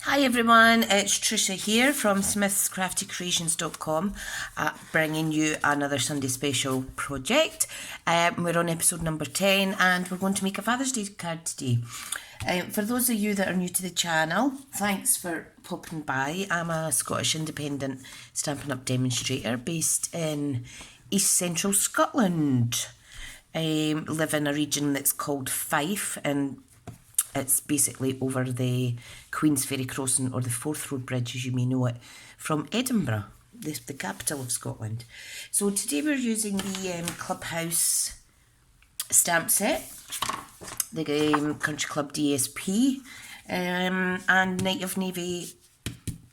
Hi everyone, it's Tricia here from smithscraftycreations.com bringing you another Sunday special project. We're on episode number 10 and we're going to make a Father's Day card today. For those of you that are new to the channel, thanks for popping by. I'm a Scottish independent Stampin' Up demonstrator based in East Central Scotland. I live in a region that's called Fife, and it's basically over the Queensferry Crossing, or the Forth Road Bridge as you may know it, from Edinburgh, the capital of Scotland. So today we're using the Clubhouse stamp set, the Country Club DSP, and Night of Navy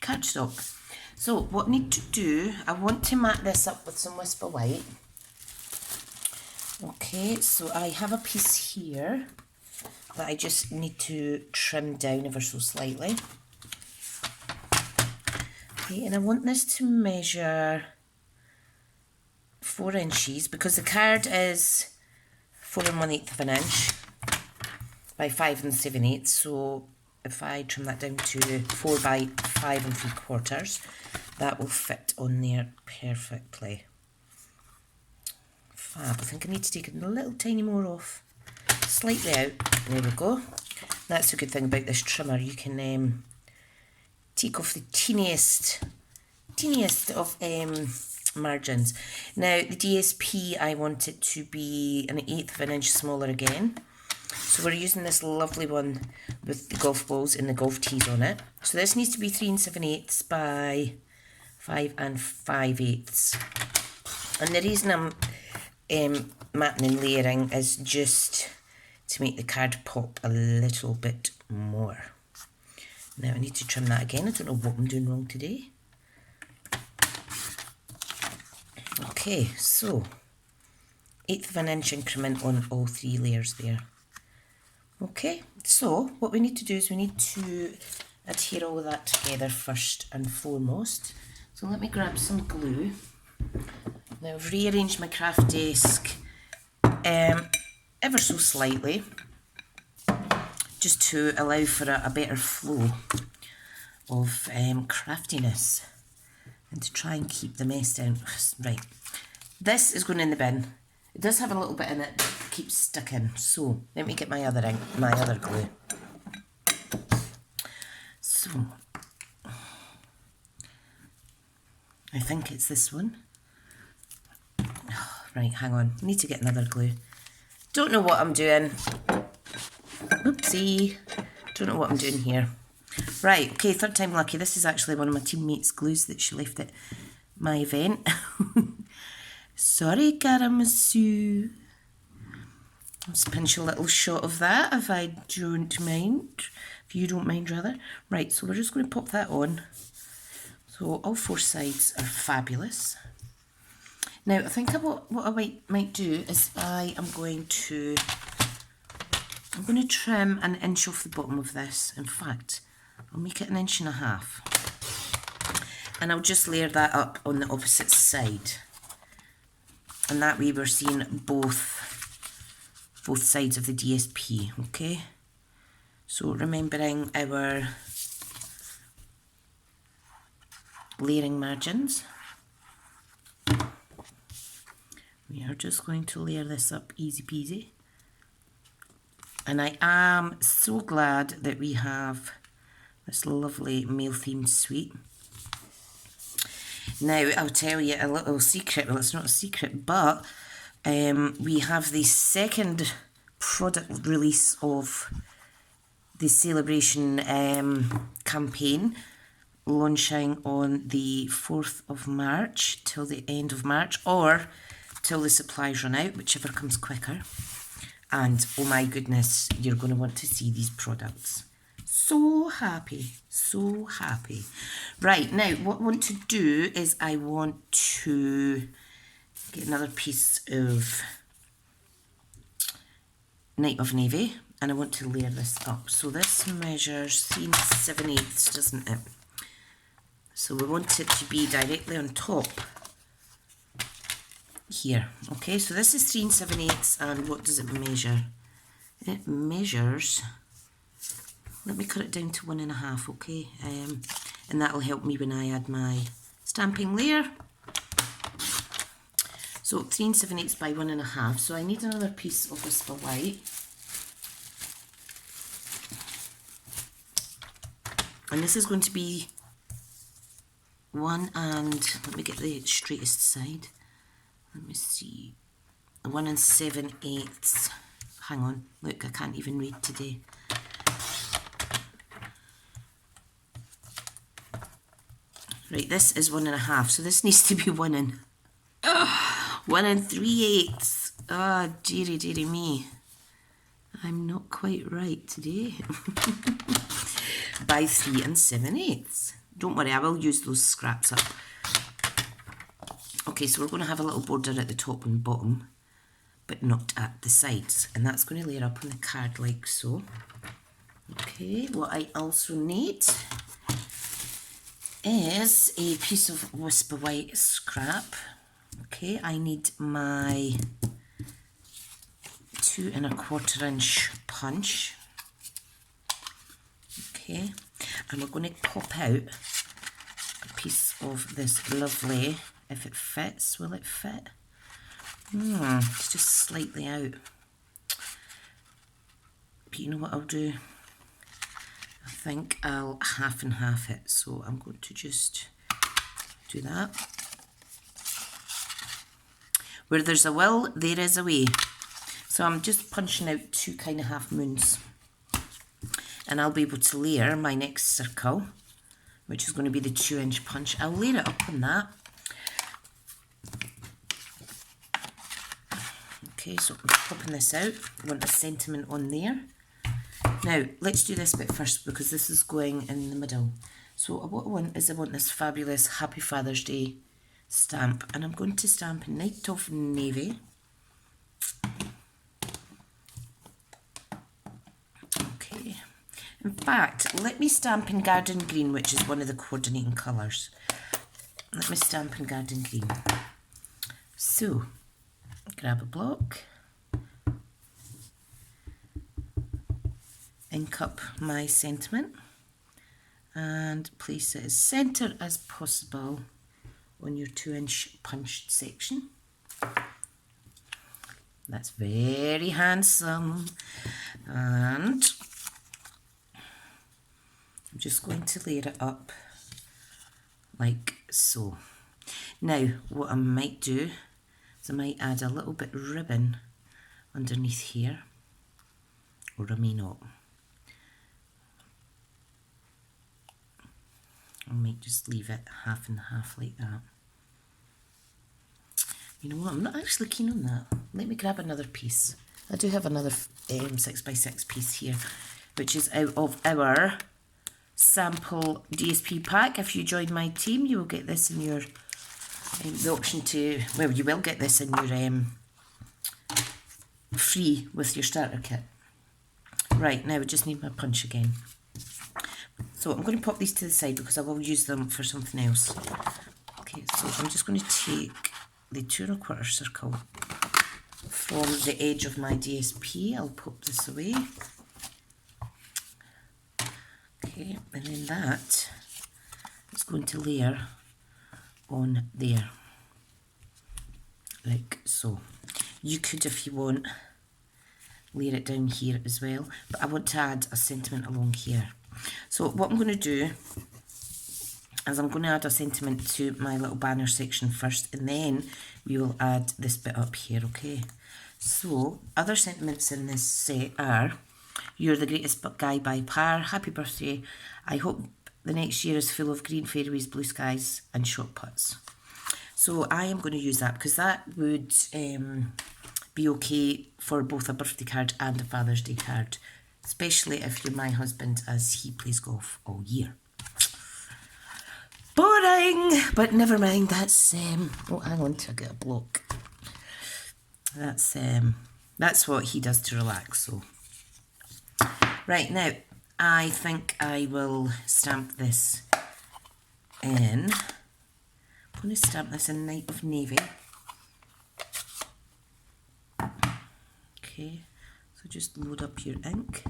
cardstock. So what I need to do, I want to mat this up with some Whisper White. Okay, so I have a piece here that I just need to trim down ever so slightly. Okay, and I want this to measure 4 inches because the card is 4 1/8 of an inch by 5 7/8. So if I trim that down to 4 by 5 3/4, that will fit on there perfectly. Fab. I think I need to take a little tiny more off. Slightly out. There we go. That's a good thing about this trimmer. You can take off the teeniest of margins. Now the DSP, I want it to be 1/8 of an inch smaller again. So we're using this lovely one with the golf balls and the golf tees on it. So this needs to be 3 7/8 by 5 5/8. And the reason I'm matting and layering is just to make the card pop a little bit more. Now I need to trim that again. I don't know what I'm doing wrong today. Okay, so 1/8 of an inch increment on all 3 layers there. Okay, so what we need to do is we need to adhere all of that together first and foremost. So let me grab some glue. Now I've rearranged my craft desk ever so slightly, just to allow for a better flow of craftiness and to try and keep the mess down. Right, this is going in the bin. It does have a little bit in it that keeps sticking, so let me get my other glue. So I think it's this one. Right, hang on, I need to get another glue. Don't know what I'm doing. Oopsie. Don't know what I'm doing here. Right, okay, third time lucky. This is actually one of my teammates' glues that she left at my event. Sorry, Karamazoo. I'll just pinch a little shot of that if I don't mind. If you don't mind, rather. Right, so we're just going to pop that on. So all 4 sides are fabulous. Now, I think what I might do is I'm going to trim 1 inch off the bottom of this. In fact, I'll make it 1.5 inches. And I'll just layer that up on the opposite side. And that way we're seeing both sides of the DSP, okay? So remembering our layering margins. We are just going to layer this up easy peasy. And I am so glad that we have this lovely male themed suite. Now I'll tell you a little secret. Well, it's not a secret, but we have the second product release of the celebration campaign launching on the 4th of March till the end of March, or till the supplies run out, whichever comes quicker. And oh my goodness, you're going to want to see these products. So happy, so happy. Right, now what I want to do is I want to get another piece of Night of Navy, and I want to layer this up. So this measures 3 7/8, doesn't it? So we want it to be directly on top here. Okay, so this is 3 7/8, and what does it measure? It measures let me cut it down to 1.5, okay? And that'll help me when I add my stamping layer. So 3 7/8 by 1.5. So I need another piece of Whisper White. And this is going to be 1 and, let me get the straightest side. Let me see. 1 7/8. Hang on, look, I can't even read today. Right, this is 1.5, so this needs to be 1 3/8. Ah, dearie, dearie me. I'm not quite right today. By 3 7/8. Don't worry, I will use those scraps up. Okay, so we're going to have a little border at the top and bottom, but not at the sides. And that's going to layer up on the card like so. Okay, what I also need is a piece of Whisper White scrap. Okay, I need my 2 1/4 inch punch. Okay, and we're going to pop out a piece of this lovely, if it fits, will it fit? It's just slightly out. But you know what I'll do? I think I'll half and half it, so I'm going to just do that. Where there's a will, there is a way. So I'm just punching out 2 kind of half moons. And I'll be able to layer my next circle, which is going to be the 2 inch punch. I'll layer it up on that. Okay, so I'm popping this out. I want a sentiment on there. Now, let's do this bit first because this is going in the middle. So what I want is I want this fabulous Happy Father's Day stamp. And I'm going to stamp Night of Navy. Okay. In fact, let me stamp in Garden Green, which is one of the coordinating colours. Let me stamp in Garden Green. So, grab a block, ink up my sentiment, and place it as centre as possible on your 2 inch punched section. That's very handsome. And I'm just going to layer it up like so. Now, what I might do is I might add a little bit of ribbon underneath here, or I may not. I might just leave it half and half like that. You know what, I'm not actually keen on that. Let me grab another piece. I do have another 6x6 piece here, which is out of our sample DSP pack. If you join my team, you will get this in your, the option to, well, you will get this in your free with your starter kit. Right, now we just need my punch again. So I'm going to pop these to the side because I will use them for something else. Okay, so I'm just going to take the 2 1/4 circle from the edge of my DSP. I'll pop this away. Okay, and then that is going to layer on there, like so. You could, if you want, layer it down here as well, but I want to add a sentiment along here. So what I'm going to do is I'm going to add a sentiment to my little banner section first, and then we will add this bit up here, okay? So, other sentiments in this set are, you're the greatest guy by far, happy birthday, I hope the next year is full of green fairies, blue skies and shot puts. So I am going to use that because that would be okay for both a birthday card and a Father's Day card, especially if you're my husband, as he plays golf all year. Boring, but never mind. That's oh, hang on till I get a block. That's what he does to relax. So, right now, I think I will stamp this in. I'm going to stamp this in Night of Navy. Okay, so just load up your ink.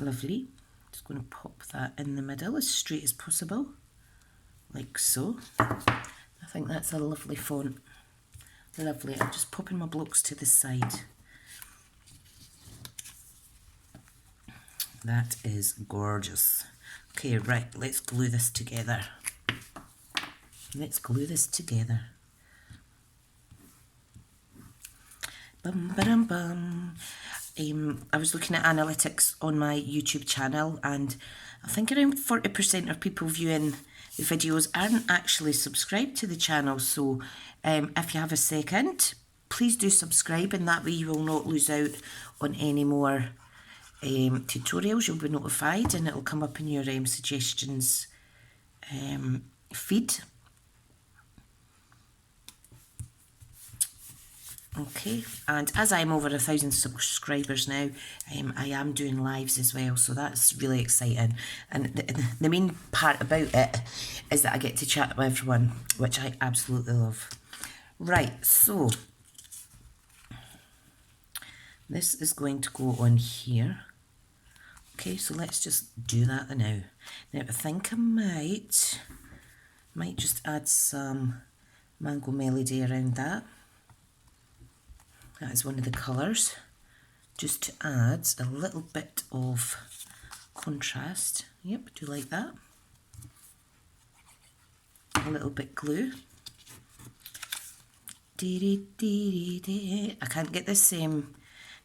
Lovely. Just going to pop that in the middle as straight as possible, like so. I think that's a lovely font. Lovely. I'm just popping my blocks to the side. That is gorgeous. Okay, right, let's glue this together. Let's glue this together. Bum, ba-dum, bum. I was looking at analytics on my YouTube channel, and I think around 40% of people viewing the videos aren't actually subscribed to the channel. So if you have a second, please do subscribe, and that way you will not lose out on any more tutorials. You'll be notified and it'll come up in your suggestions feed. Okay, and as I'm over 1,000 subscribers now, I am doing lives as well, so that's really exciting. And the main part about it is that I get to chat with everyone, which I absolutely love. Right, so this is going to go on here. Okay, so let's just do that now. Now I think I might just add some Mango Melody around that. That is one of the colours, just to add a little bit of contrast. Yep, do like that. A little bit glue. I can't get this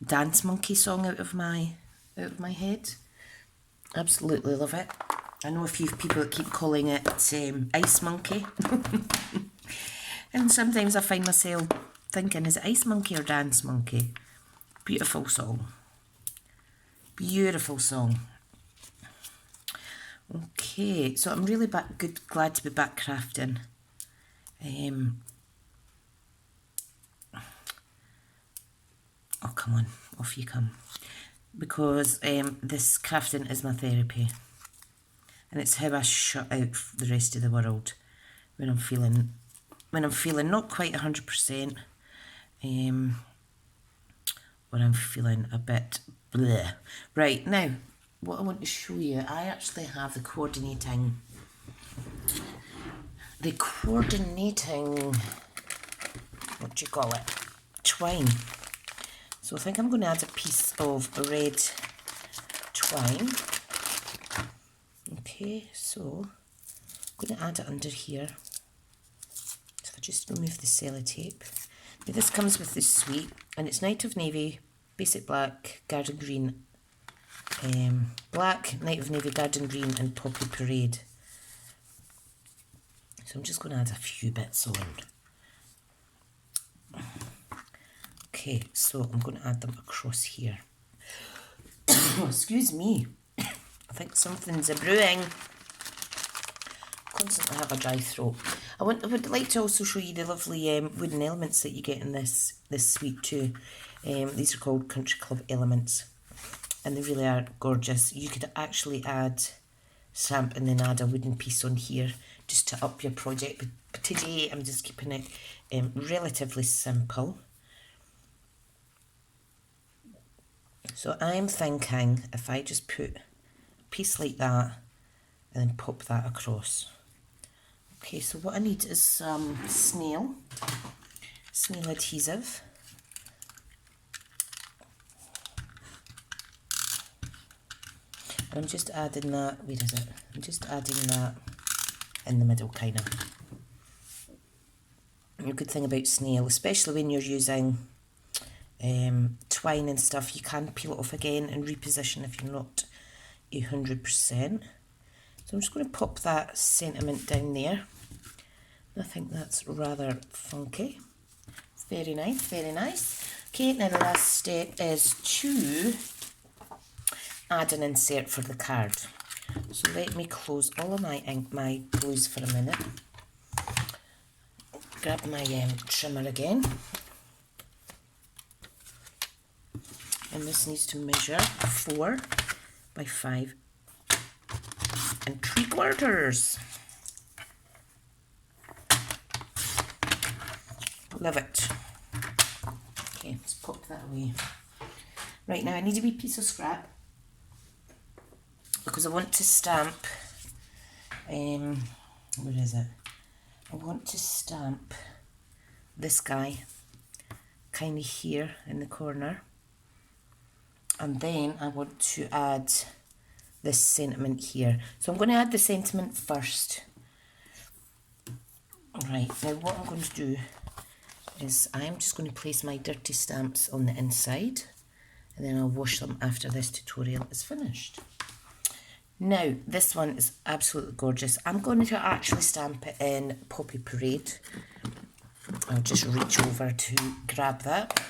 Dance Monkey song out of my head. Absolutely love it. I know a few people that keep calling it Ice Monkey. And sometimes I find myself thinking, is it Ice Monkey or Dance Monkey? Beautiful song. Beautiful song. Okay, so I'm really glad to be back crafting. Oh, come on, off you come. Because this crafting is my therapy. And it's how I shut out the rest of the world when I'm feeling not quite 100%. Or I'm feeling a bit bleh. Right, now, what I want to show you, I actually have the coordinating, what do you call it, twine. So I think I'm going to add a piece of red twine. Okay, so I'm going to add it under here. So if I just remove the sellotape. Now this comes with the suite, and it's Night of Navy, Basic Black, Garden Green, Black, Night of Navy, Garden Green and Poppy Parade. So I'm just going to add a few bits on. Okay, so I'm going to add them across here. Excuse me. I think something's a-brewing. Constantly have a dry throat. I would like to also show you the lovely wooden elements that you get in this suite too. These are called Country Club elements, and they really are gorgeous. You could actually add stamp and then add a wooden piece on here just to up your project. But today I'm just keeping it relatively simple. So I'm thinking if I just put a piece like that and then pop that across. Okay, so what I need is some snail adhesive. I'm just adding that, where is it? I'm just adding that in the middle, kind of. And a good thing about snail, especially when you're using twine and stuff, you can peel it off again and reposition if you're not 100%. So I'm just going to pop that sentiment down there. I think that's rather funky. Very nice, very nice. Okay, now the last step is to add an insert for the card. So let me close all of my glues for a minute. Grab my trimmer again. And this needs to measure 4 by 5 3/4. Love it. Okay, let's pop that away. Right, now I need a wee piece of scrap. because I want to stamp, where is it? I want to stamp this guy kind of here in the corner, and then I want to add this sentiment here. So I'm going to add the sentiment first. Right, now what I'm going to do is I'm just going to place my dirty stamps on the inside, and then I'll wash them after this tutorial is finished. Now, this one is absolutely gorgeous. I'm going to actually stamp it in Poppy Parade. I'll just reach over to grab that.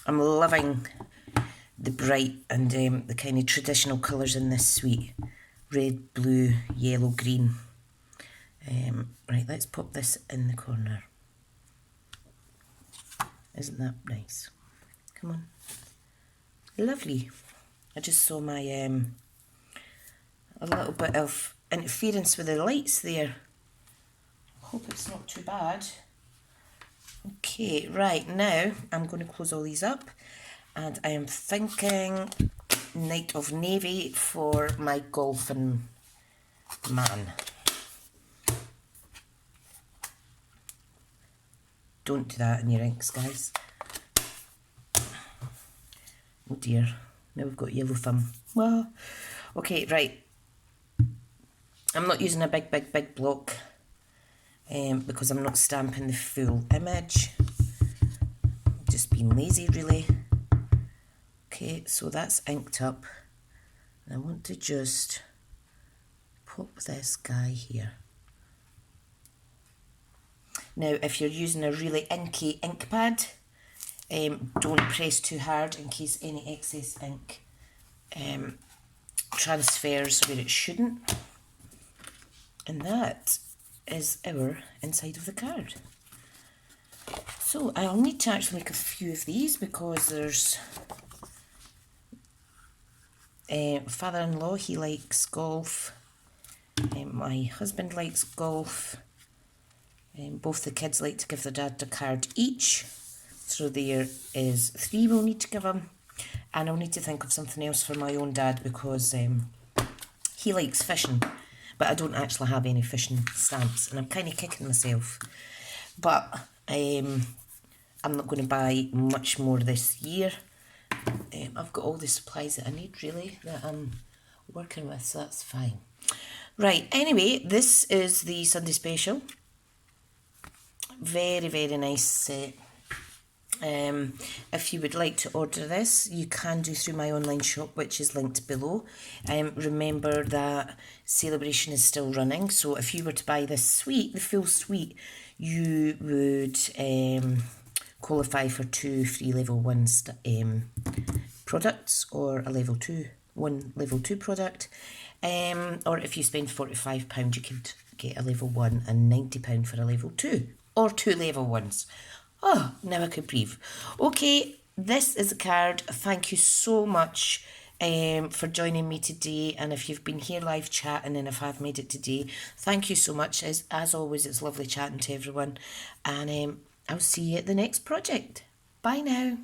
I'm loving the bright and the kind of traditional colours in this suite. Red, blue, yellow, green. Right, let's pop this in the corner. Isn't that nice? Come on. Lovely. I just saw my a little bit of interference with the lights there. Hope it's not too bad. Okay, right, now I'm going to close all these up, and I am thinking Night of Navy for my golfing man. Don't do that in your inks, guys. Oh dear, now we've got yellow thumb. Well, okay, right. I'm not using a big block because I'm not stamping the full image. I'm just being lazy, really. Okay, so that's inked up. And I want to just pop this guy here. Now, if you're using a really inky ink pad, don't press too hard in case any excess ink transfers where it shouldn't. And that is our inside of the card. So I'll need to actually make a few of these because there's father-in-law, he likes golf. My husband likes golf. Both the kids like to give their dad a card each. So there is 3 we'll need to give him. And I'll need to think of something else for my own dad because he likes fishing. But I don't actually have any fishing stamps. And I'm kind of kicking myself. But I'm not going to buy much more this year. I've got all the supplies that I need, really, that I'm working with. So that's fine. Right, anyway, this is the Sunday special. Very, very nice set. If you would like to order this, you can do through my online shop, which is linked below. Remember that celebration is still running, so if you were to buy this suite, the full suite, you would qualify for 2 free level 1 products, or a level 2, 1 level 2 product. Or if you spend £45, you could get a level 1 and £90 for a level 2. Or 2 level 1s. Oh, now I could breathe. Okay, this is a card. Thank you so much for joining me today. And if you've been here live chatting and if I've made it today, thank you so much. As always, it's lovely chatting to everyone. And I'll see you at the next project. Bye now.